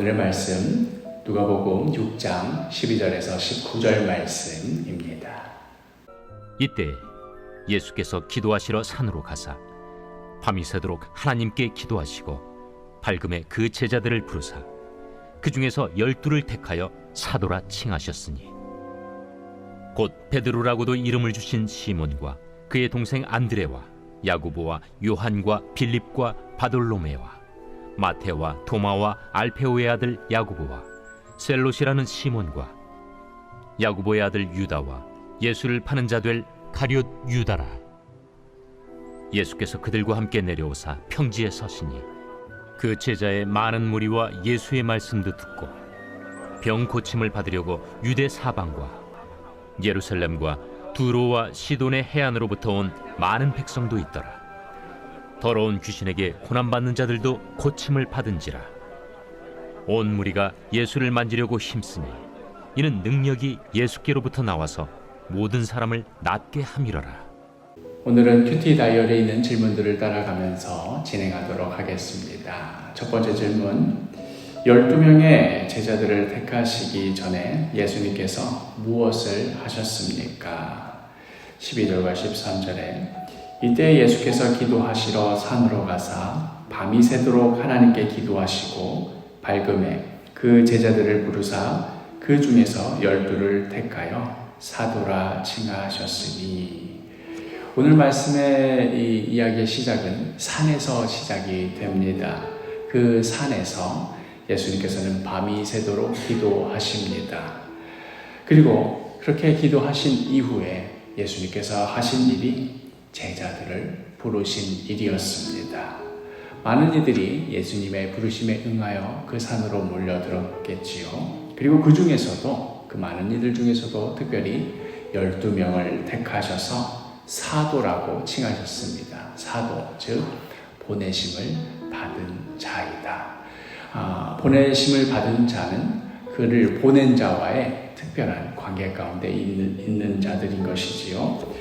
오늘의 말씀 누가복음 6장 12절에서 19절 말씀입니다. 이때 예수께서 기도하시러 산으로 가사 밤이 새도록 하나님께 기도하시고 밝음에 그 제자들을 부르사 그 중에서 12를 택하여 사도라 칭하셨으니 곧 베드로라고도 이름을 주신 시몬과 그의 동생 안드레와 야고보와 요한과 빌립과 바돌로메와 마테와 도마와 알페오의 아들 야고보와 셀롯이라는 시몬과 야고보의 아들 유다와 예수를 파는 자 될 가룟 유다라. 예수께서 그들과 함께 내려오사 평지에 서시니 그 제자의 많은 무리와 예수의 말씀도 듣고 병 고침을 받으려고 유대 사방과 예루살렘과 두로와 시돈의 해안으로부터 온 많은 백성도 있더라. 더러운 귀신에게 고난받는 자들도 고침을 받은지라. 온 무리가 예수를 만지려고 힘쓰니 이는 능력이 예수께로부터 나와서 모든 사람을 낫게 함이러라. 오늘은 큐티 다이어리에 있는 질문들을 따라가면서 진행하도록 하겠습니다. 첫 번째 질문, 12명의 제자들을 택하시기 전에 예수님께서 무엇을 하셨습니까? 12절과 13절에 이때 예수께서 기도하시러 산으로 가사 밤이 새도록 하나님께 기도하시고 밝음에 그 제자들을 부르사 그 중에서 12를 택하여 사도라 칭하셨으니, 오늘 말씀의 이 이야기의 시작은 산에서 시작이 됩니다. 그 산에서 예수님께서는 밤이 새도록 기도하십니다. 그리고 그렇게 기도하신 이후에 예수님께서 하신 일이 제자들을 부르신 일이었습니다. 많은 이들이 예수님의 부르심에 응하여 그 산으로 몰려들었겠지요. 그리고 그 중에서도, 그 많은 이들 중에서도 특별히 12명을 택하셔서 사도라고 칭하셨습니다. 사도, 즉 보내심을 받은 자이다. 보내심을 받은 자는 그를 보낸 자와의 특별한 관계 가운데 있는 자들인 것이지요.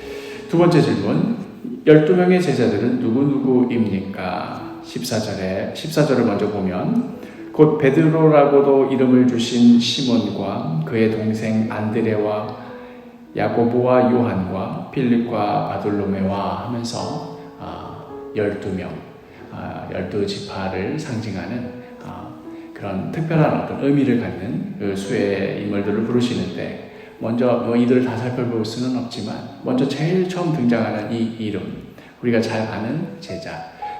두 번째 질문, 12명의 제자들은 누구입니까? 14절을 먼저 보면 곧 베드로라고도 이름을 주신 시몬과 그의 동생 안드레와 야고보와 요한과 빌립과 바돌로메와 하면서 12명, 12지파를 상징하는 그런 특별한 어떤 의미를 갖는 그 수의 인물들을 부르시는데, 먼저 이들을 다 살펴볼 수는 없지만 먼저 제일 처음 등장하는 이 이름, 우리가 잘 아는 제자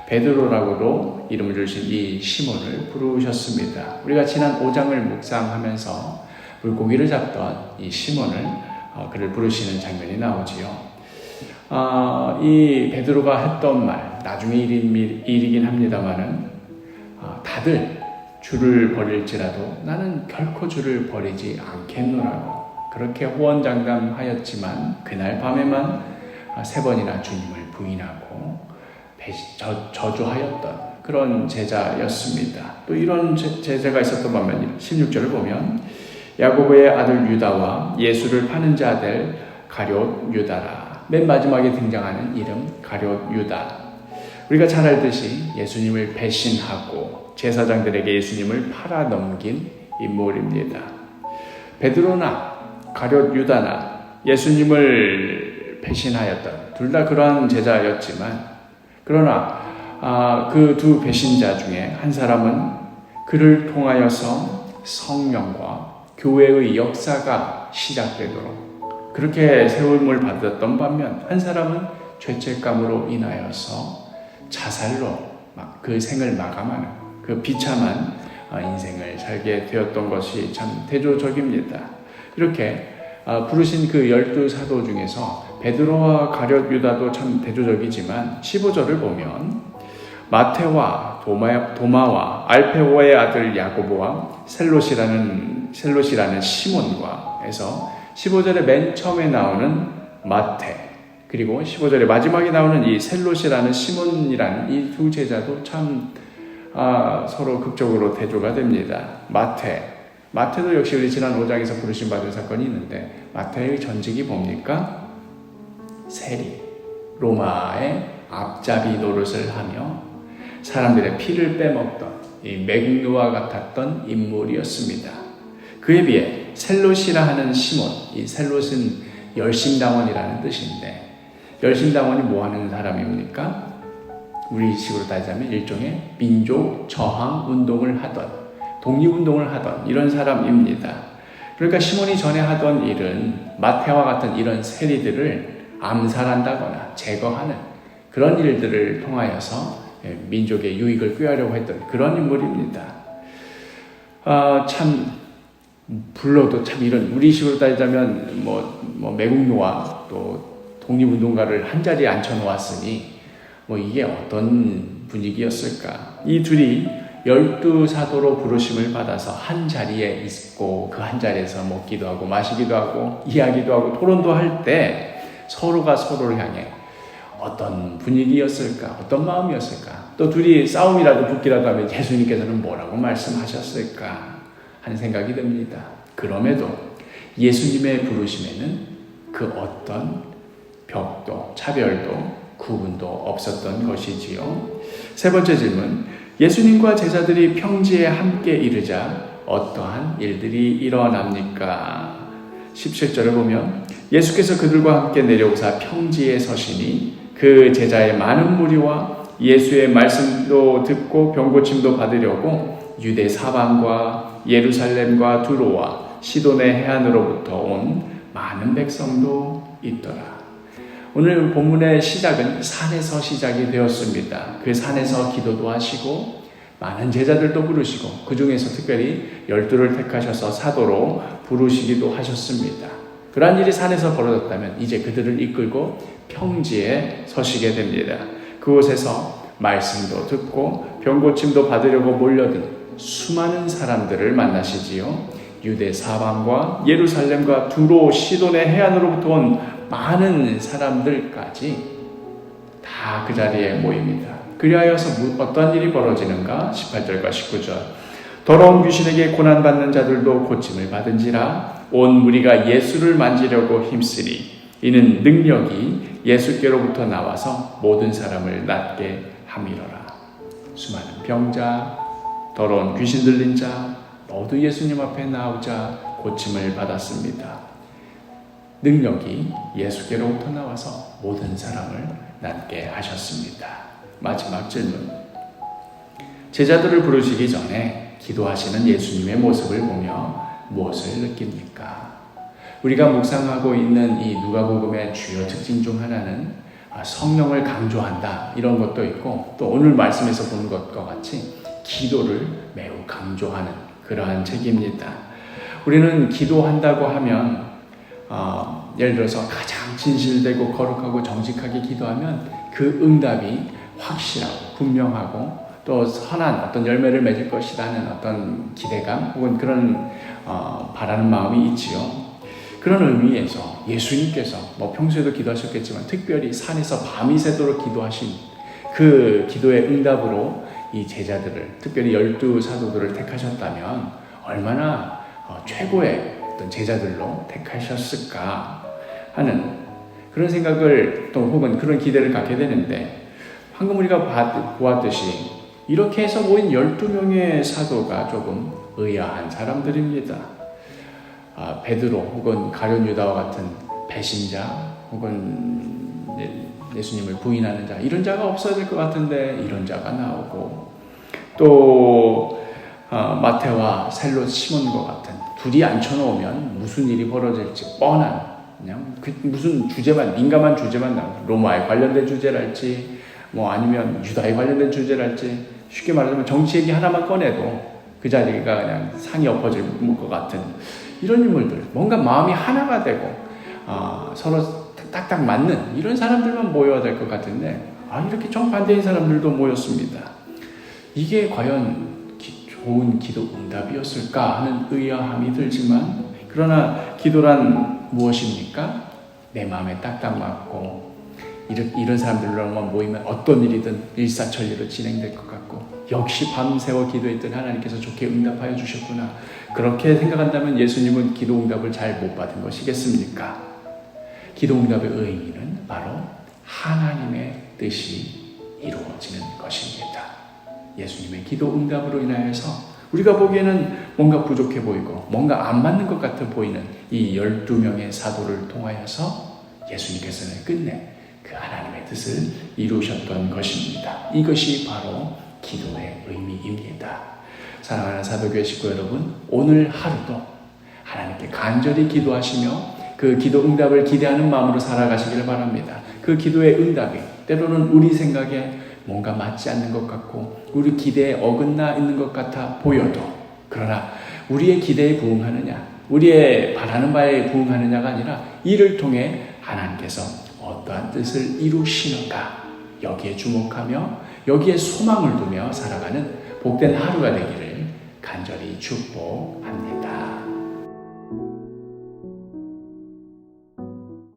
베드로라고도 이름을 주신 이 시몬을 부르셨습니다. 우리가 지난 5장을 묵상하면서 물고기를 잡던 이 시몬을 그를 부르시는 장면이 나오지요. 이 베드로가 했던 말, 나중에 일이긴 합니다만은 다들 주를 버릴지라도 나는 결코 주를 버리지 않겠노라고 그렇게 호언장담하였지만 그날 밤에만 3번이나 주님을 부인하고 저주하였던 그런 제자였습니다. 또 이런 제자가 있었던 반면 16절을 보면 야고보의 아들 유다와 예수를 파는 자 될 가룟 유다라. 맨 마지막에 등장하는 이름 가룟 유다. 우리가 잘 알듯이 예수님을 배신하고 제사장들에게 예수님을 팔아넘긴 인물입니다. 베드로나 가룟 유다나 예수님을 배신하였던 둘 다 그러한 제자였지만, 그러나 그 두 배신자 중에 한 사람은 그를 통하여서 성령과 교회의 역사가 시작되도록 그렇게 세움을 받았던 반면, 한 사람은 죄책감으로 인하여서 자살로 그 생을 마감하는 그 비참한 인생을 살게 되었던 것이 참 대조적입니다. 이렇게 부르신 그 12사도 중에서 베드로와 가룟 유다도 참 대조적이지만 15절을 보면 마테와 도마와 알페오의 아들 야고보와 셀롯이라는 시몬과 해서 15절에 맨 처음에 나오는 마테, 그리고 15절에 마지막에 나오는 이 셀롯이라는 시몬이라는 이 두 제자도 참 서로 극적으로 대조가 됩니다. 마테도 역시 우리 지난 5장에서 부르심 받은 사건이 있는데, 마테의 전직이 뭡니까? 세리, 로마의 앞잡이 노릇을 하며 사람들의 피를 빼먹던 이 매국노와 같았던 인물이었습니다. 그에 비해 셀롯이라 하는 시몬, 이 셀롯은 열심당원이라는 뜻인데 열심당원이 뭐 하는 사람입니까? 우리식으로 따지자면 일종의 민족 저항 운동을 하던, 독립운동을 하던 이런 사람입니다. 그러니까 시몬이 전에 하던 일은 마태와 같은 이런 세리들을 암살한다거나 제거하는 그런 일들을 통하여서 민족의 유익을 꾀하려고 했던 그런 인물입니다. 참 불러도 참 이런 우리식으로 따지자면 매국노와 또 독립운동가를 한 자리에 앉혀놓았으니 이게 어떤 분위기였을까? 이 둘이 12사도로 부르심을 받아서 한 자리에 있고 그 한 자리에서 먹기도 하고 마시기도 하고 이야기도 하고 토론도 할 때 서로가 서로를 향해 어떤 분위기였을까? 어떤 마음이었을까? 또 둘이 싸움이라도 붙기라도 하면 예수님께서는 뭐라고 말씀하셨을까? 하는 생각이 듭니다. 그럼에도 예수님의 부르심에는 그 어떤 벽도, 차별도, 구분도 없었던 것이지요. 세 번째 질문, 예수님과 제자들이 평지에 함께 이르자 어떠한 일들이 일어납니까? 17절을 보면 예수께서 그들과 함께 내려오사 평지에 서시니 그 제자의 많은 무리와 예수의 말씀도 듣고 병고침도 받으려고 유대 사방과 예루살렘과 두로와 시돈의 해안으로부터 온 많은 백성도 있더라. 오늘 본문의 시작은 산에서 시작이 되었습니다. 그 산에서 기도도 하시고 많은 제자들도 부르시고 그 중에서 특별히 12를 택하셔서 사도로 부르시기도 하셨습니다. 그러한 일이 산에서 벌어졌다면 이제 그들을 이끌고 평지에 서시게 됩니다. 그곳에서 말씀도 듣고 병고침도 받으려고 몰려든 수많은 사람들을 만나시지요. 유대 사방과 예루살렘과 두로 시돈의 해안으로부터 온 많은 사람들까지 다 그 자리에 모입니다. 그리하여서 어떤 일이 벌어지는가? 18절과 19절. 더러운 귀신에게 고난받는 자들도 고침을 받은지라 온 무리가 예수를 만지려고 힘쓰리 이는 능력이 예수께로부터 나와서 모든 사람을 낫게 함이로라. 수많은 병자, 더러운 귀신 들린 자 모두 예수님 앞에 나오자 고침을 받았습니다. 능력이 예수께로부터 나와서 모든 사람을 낫게 하셨습니다. 마지막 질문. 제자들을 부르시기 전에 기도하시는 예수님의 모습을 보며 무엇을 느낍니까? 우리가 묵상하고 있는 이 누가복음의 주요 특징 중 하나는 성령을 강조한다 이런 것도 있고 또 오늘 말씀에서 본 것과 같이 기도를 매우 강조하는 그러한 책입니다. 우리는 기도한다고 하면 예를 들어서 가장 진실되고 거룩하고 정직하게 기도하면 그 응답이 확실하고 분명하고 또 선한 어떤 열매를 맺을 것이라는 어떤 기대감 혹은 그런 바라는 마음이 있지요. 그런 의미에서 예수님께서 평소에도 기도하셨겠지만 특별히 산에서 밤이 새도록 기도하신 그 기도의 응답으로 이 제자들을 특별히 12사도들을 택하셨다면 얼마나 최고의 어떤 제자들로 택하셨을까 하는 그런 생각을 또 혹은 그런 기대를 갖게 되는데 방금 우리가 보았듯이 이렇게 해서 모인 12명의 사도가 조금 의아한 사람들입니다. 베드로 혹은 가룟 유다와 같은 배신자 혹은 예수님을 부인하는 자 이런 자가 없어야 될 것 같은데 이런 자가 나오고 또 마태와 셀롯 시몬과 같은 둘이 앉혀놓으면 무슨 일이 벌어질지 뻔한 그냥 무슨 주제만 민감한 주제만 나오고 로마에 관련된 주제랄지 아니면 유다에 관련된 주제랄지 쉽게 말하자면 정치 얘기 하나만 꺼내도 그 자리가 그냥 상이 엎어질 것 같은 이런 인물들 뭔가 마음이 하나가 되고 서로 딱딱 맞는 이런 사람들만 모여야 될 것 같은데 이렇게 정반대인 사람들도 모였습니다. 이게 과연 좋은 기도 응답이었을까 하는 의아함이 들지만 그러나 기도란 무엇입니까? 내 마음에 딱딱 맞고 이런 사람들로만 모이면 어떤 일이든 일사천리로 진행될 것 같고 역시 밤새워 기도했던 하나님께서 좋게 응답하여 주셨구나. 그렇게 생각한다면 예수님은 기도 응답을 잘 못 받은 것이겠습니까? 기도 응답의 의미는 바로 하나님의 뜻이 이루어지는 것입니다. 예수님의 기도 응답으로 인하여서 우리가 보기에는 뭔가 부족해 보이고 뭔가 안 맞는 것 같아 보이는 이 12명의 사도를 통하여서 예수님께서는 끝내 그 하나님의 뜻을 이루셨던 것입니다. 이것이 바로 기도의 의미입니다. 사랑하는 사도교회 식구 여러분, 오늘 하루도 하나님께 간절히 기도하시며 그 기도 응답을 기대하는 마음으로 살아가시기를 바랍니다. 그 기도의 응답이 때로는 우리 생각에 뭔가 맞지 않는 것 같고 우리 기대에 어긋나 있는 것 같아 보여도, 그러나 우리의 기대에 부응하느냐, 우리의 바라는 바에 부응하느냐가 아니라 이를 통해 하나님께서 어떠한 뜻을 이루시는가, 여기에 주목하며 여기에 소망을 두며 살아가는 복된 하루가 되기를 간절히 축복합니다.